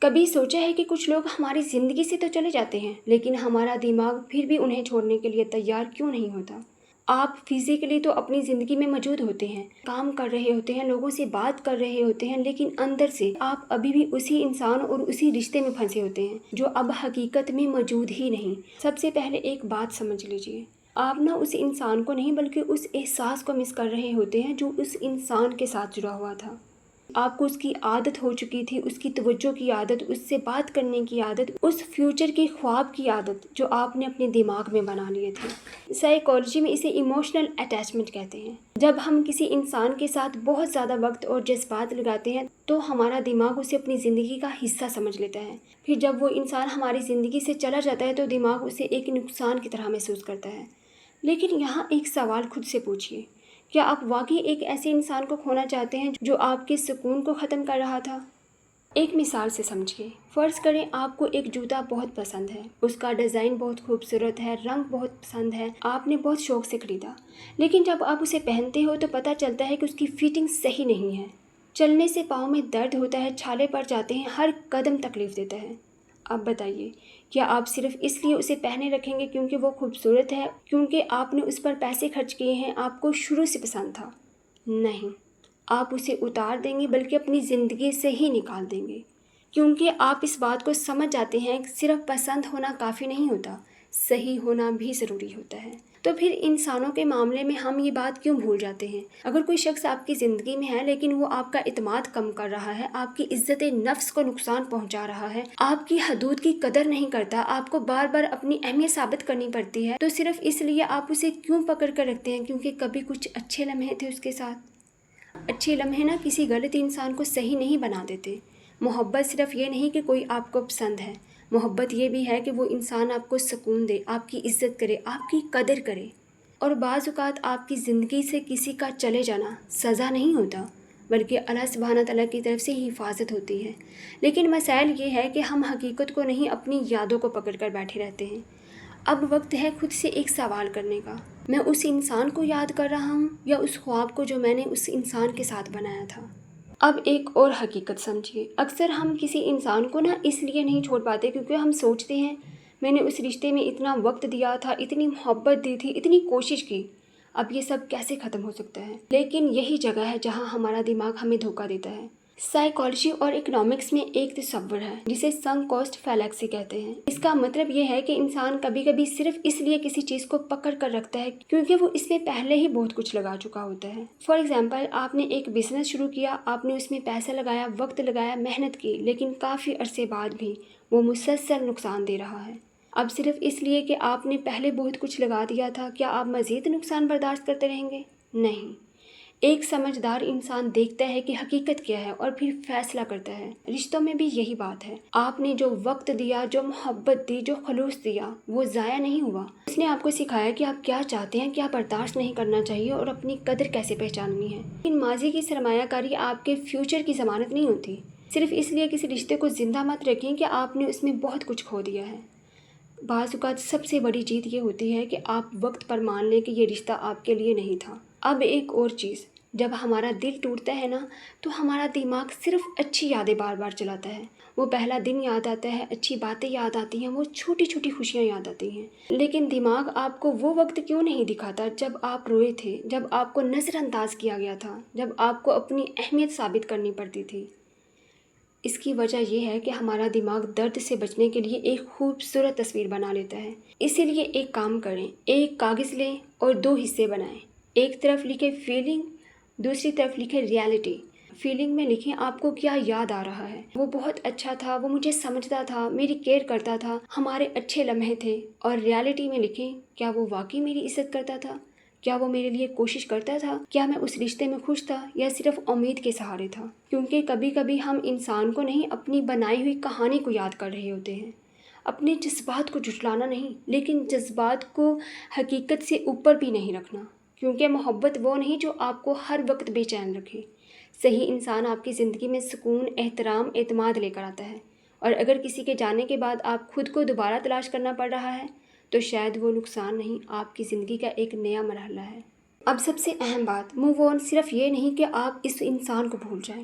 کبھی سوچا ہے کہ کچھ لوگ ہماری زندگی سے تو چلے جاتے ہیں لیکن ہمارا دماغ پھر بھی انہیں چھوڑنے کے لیے تیار کیوں نہیں ہوتا؟ آپ فزیکلی تو اپنی زندگی میں موجود ہوتے ہیں، کام کر رہے ہوتے ہیں، لوگوں سے بات کر رہے ہوتے ہیں، لیکن اندر سے آپ ابھی بھی اسی انسان اور اسی رشتے میں پھنسے ہوتے ہیں جو اب حقیقت میں موجود ہی نہیں۔ سب سے پہلے ایک بات سمجھ لیجئے، آپ نہ اس انسان کو نہیں بلکہ اس احساس کو مس کر رہے ہوتے ہیں جو اس انسان کے ساتھ جڑا ہوا تھا۔ آپ کو اس کی عادت ہو چکی تھی، اس کی توجہ کی عادت، اس سے بات کرنے کی عادت، اس فیوچر کی خواب کی عادت جو آپ نے اپنے دماغ میں بنا لیے تھے۔ سائیکالوجی میں اسے ایموشنل اٹیچمنٹ کہتے ہیں۔ جب ہم کسی انسان کے ساتھ بہت زیادہ وقت اور جذبات لگاتے ہیں تو ہمارا دماغ اسے اپنی زندگی کا حصہ سمجھ لیتا ہے۔ پھر جب وہ انسان ہماری زندگی سے چلا جاتا ہے تو دماغ اسے ایک نقصان کی طرح محسوس کرتا ہے۔ لیکن یہاں ایک سوال خود سے پوچھیے، کیا آپ واقعی ایک ایسے انسان کو کھونا چاہتے ہیں جو آپ کے سکون کو ختم کر رہا تھا؟ ایک مثال سے سمجھیے، فرض کریں آپ کو ایک جوتا بہت پسند ہے، اس کا ڈیزائن بہت خوبصورت ہے، رنگ بہت پسند ہے، آپ نے بہت شوق سے خریدا، لیکن جب آپ اسے پہنتے ہو تو پتہ چلتا ہے کہ اس کی فٹنگ صحیح نہیں ہے، چلنے سے پاؤں میں درد ہوتا ہے، چھالے پڑ جاتے ہیں، ہر قدم تکلیف دیتا ہے۔ اب بتائیے، کیا آپ صرف اس لیے اسے پہنے رکھیں گے کیونکہ وہ خوبصورت ہے، کیونکہ آپ نے اس پر پیسے خرچ کیے ہیں، آپ کو شروع سے پسند تھا؟ نہیں، آپ اسے اتار دیں گے بلکہ اپنی زندگی سے ہی نکال دیں گے، کیونکہ آپ اس بات کو سمجھ جاتے ہیں کہ صرف پسند ہونا کافی نہیں ہوتا، صحیح ہونا بھی ضروری ہوتا ہے۔ تو پھر انسانوں کے معاملے میں ہم یہ بات کیوں بھول جاتے ہیں؟ اگر کوئی شخص آپ کی زندگی میں ہے لیکن وہ آپ کا اعتماد کم کر رہا ہے، آپ کی عزت نفس کو نقصان پہنچا رہا ہے، آپ کی حدود کی قدر نہیں کرتا، آپ کو بار بار اپنی اہمیت ثابت کرنی پڑتی ہے، تو صرف اس لیے آپ اسے کیوں پکڑ کر رکھتے ہیں کیونکہ کبھی کچھ اچھے لمحے تھے اس کے ساتھ؟ اچھے لمحے نہ کسی غلط انسان کو صحیح نہیں بنا دیتے۔ محبت صرف یہ نہیں کہ کوئی آپ کو پسند ہے، محبت یہ بھی ہے کہ وہ انسان آپ کو سکون دے، آپ کی عزت کرے، آپ کی قدر کرے۔ اور بعض اوقات آپ کی زندگی سے کسی کا چلے جانا سزا نہیں ہوتا، بلکہ اللہ سبحانہ تعالیٰ کی طرف سے ہی حفاظت ہوتی ہے۔ لیکن مسائل یہ ہے کہ ہم حقیقت کو نہیں، اپنی یادوں کو پکڑ کر بیٹھے رہتے ہیں۔ اب وقت ہے خود سے ایک سوال کرنے کا، میں اس انسان کو یاد کر رہا ہوں یا اس خواب کو جو میں نے اس انسان کے ساتھ بنایا تھا؟ اب ایک اور حقیقت سمجھیے، اکثر ہم کسی انسان کو نہ اس لیے نہیں چھوڑ پاتے کیونکہ ہم سوچتے ہیں میں نے اس رشتے میں اتنا وقت دیا تھا، اتنی محبت دی تھی، اتنی کوشش کی، اب یہ سب کیسے ختم ہو سکتا ہے؟ لیکن یہی جگہ ہے جہاں ہمارا دماغ ہمیں دھوکہ دیتا ہے۔ سائیکالوجی اور اکنامکس میں ایک تصور ہے جسے سنک کوسٹ فیلیکسی کہتے ہیں۔ اس کا مطلب یہ ہے کہ انسان کبھی کبھی صرف اس لیے کسی چیز کو پکڑ کر رکھتا ہے کیونکہ وہ اس میں پہلے ہی بہت کچھ لگا چکا ہوتا ہے۔ فار ایگزامپل، آپ نے ایک بزنس شروع کیا، آپ نے اس میں پیسہ لگایا، وقت لگایا، محنت کی، لیکن کافی عرصے بعد بھی وہ مسلسل نقصان دے رہا ہے۔ اب صرف اس لیے کہ آپ نے پہلے بہت کچھ لگا دیا تھا، کیا آپ مزید نقصان برداشت کرتے رہیں گے؟ نہیں۔ ایک سمجھدار انسان دیکھتا ہے کہ حقیقت کیا ہے اور پھر فیصلہ کرتا ہے۔ رشتوں میں بھی یہی بات ہے، آپ نے جو وقت دیا، جو محبت دی، جو خلوص دیا، وہ ضائع نہیں ہوا۔ اس نے آپ کو سکھایا کہ آپ کیا چاہتے ہیں، کیا برداشت نہیں کرنا چاہیے اور اپنی قدر کیسے پہچاننی ہے۔ لیکن ماضی کی سرمایہ کاری آپ کے فیوچر کی ضمانت نہیں ہوتی۔ صرف اس لیے کسی رشتے کو زندہ مت رکھیں کہ آپ نے اس میں بہت کچھ کھو دیا ہے۔ بعض اوقات سب سے بڑی جیت یہ ہوتی ہے کہ آپ وقت پر مان لیں کہ یہ رشتہ آپ کے لیے نہیں تھا۔ اب ایک اور چیز، جب ہمارا دل ٹوٹتا ہے نا تو ہمارا دماغ صرف اچھی یادیں بار بار چلاتا ہے۔ وہ پہلا دن یاد آتا ہے، اچھی باتیں یاد آتی ہیں، وہ چھوٹی چھوٹی خوشیاں یاد آتی ہیں، لیکن دماغ آپ کو وہ وقت کیوں نہیں دکھاتا جب آپ روئے تھے، جب آپ کو نظر انداز کیا گیا تھا، جب آپ کو اپنی اہمیت ثابت کرنی پڑتی تھی؟ اس کی وجہ یہ ہے کہ ہمارا دماغ درد سے بچنے کے لیے ایک خوبصورت تصویر بنا لیتا ہے۔ اسی لیے ایک کام کریں، ایک کاغذ لیں اور دو حصے بنائیں۔ ایک طرف لکھیں فیلنگ، دوسری طرف لکھیں ریالٹی۔ فیلنگ میں لکھیں آپ کو کیا یاد آ رہا ہے، وہ بہت اچھا تھا، وہ مجھے سمجھتا تھا، میری کیئر کرتا تھا، ہمارے اچھے لمحے تھے۔ اور ریالٹی میں لکھیں کیا وہ واقعی میری عزت کرتا تھا، کیا وہ میرے لیے کوشش کرتا تھا، کیا میں اس رشتے میں خوش تھا یا صرف امید کے سہارے تھا؟ کیونکہ کبھی کبھی ہم انسان کو نہیں، اپنی بنائی ہوئی کہانی کو یاد کر رہے ہوتے ہیں۔ اپنے جذبات کو جھٹلانا نہیں، لیکن جذبات کو حقیقت سے اوپر بھی نہیں رکھنا، کیونکہ محبت وہ نہیں جو آپ کو ہر وقت بے چین رکھے۔ صحیح انسان آپ کی زندگی میں سکون، احترام، اعتماد لے کر آتا ہے، اور اگر کسی کے جانے کے بعد آپ خود کو دوبارہ تلاش کرنا پڑ رہا ہے تو شاید وہ نقصان نہیں، آپ کی زندگی کا ایک نیا مرحلہ ہے۔ اب سب سے اہم بات، موو آن صرف یہ نہیں کہ آپ اس انسان کو بھول جائیں،